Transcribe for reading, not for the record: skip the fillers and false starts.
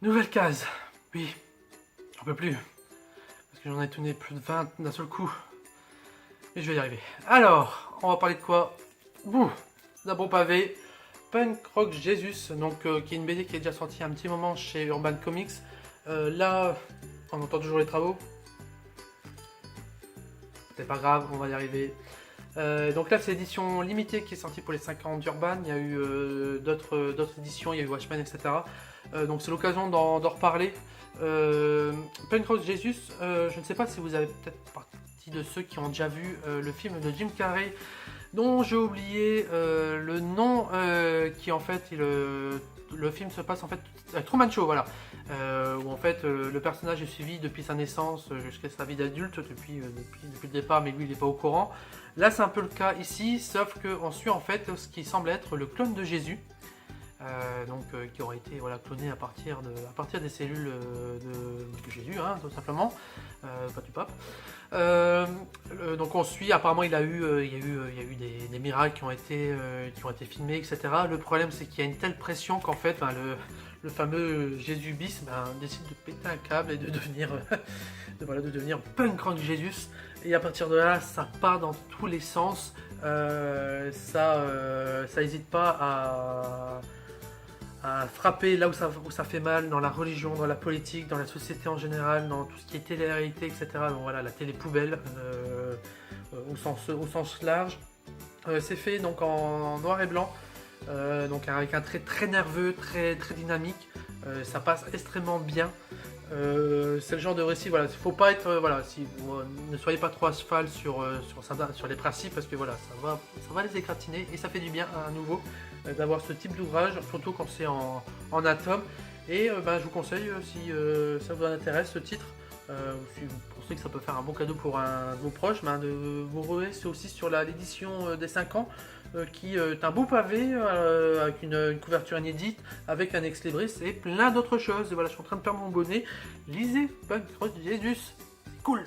Nouvelle case. Oui, j'en peux plus. Parce que j'en ai tourné plus de 20 d'un seul coup. Mais je vais y arriver. Alors, on va parler de quoi? D'un bon pavé. Punk Rock Jesus, donc qui est une BD qui est déjà sortie un petit moment chez Urban Comics. Là, on entend toujours les travaux. C'est pas grave, on va y arriver. Donc là, c'est l'édition limitée qui est sortie pour les 5 ans d'Urban. Il y a eu d'autres éditions, il y a eu Watchmen, etc. Donc c'est l'occasion d'en reparler. Punk Rock Jesus, je ne sais pas si vous avez peut-être partie de ceux qui ont déjà vu le film de Jim Carrey, dont j'ai oublié le nom, qui en fait, le film se passe en fait Truman Show, voilà, où en fait le personnage est suivi depuis sa naissance jusqu'à sa vie d'adulte, depuis le départ, mais lui il n'est pas au courant. Là c'est un peu le cas ici, sauf qu'on suit en fait ce qui semble être le clone de Jésus. Qui aurait été cloné à partir des cellules de Jésus, hein, tout simplement, pas du pape. Donc on suit, apparemment il y a eu des miracles qui ont été filmés, etc. Le problème c'est qu'il y a une telle pression qu'en fait le fameux Jésus bis décide de péter un câble et de devenir, de devenir Punk Rock Jesus. Et à partir de là, ça part dans tous les sens. Ça n'hésite pas à frapper là où ça fait mal, dans la religion, dans la politique, dans la société en général, dans tout ce qui est télé-réalité, etc. Donc voilà, la télé poubelle au sens large. C'est fait donc en noir et blanc, donc avec un trait très nerveux, très dynamique. Ça passe extrêmement bien. C'est le genre de récit, voilà, il faut pas être, si vous ne soyez pas trop à cheval sur les principes, parce que voilà, ça va les écratiner et ça fait du bien à nouveau d'avoir ce type d'ouvrage, surtout quand c'est en atome. Et je vous conseille, si ça vous intéresse, ce titre, si vous pensez que ça peut faire un bon cadeau pour un de vos proches, de vous ruer aussi sur l'édition des 5 ans, qui est un beau pavé avec une couverture inédite, avec un ex-libris et plein d'autres choses. Voilà, je suis en train de perdre mon bonnet. Lisez Punk Rock Jesus, c'est cool.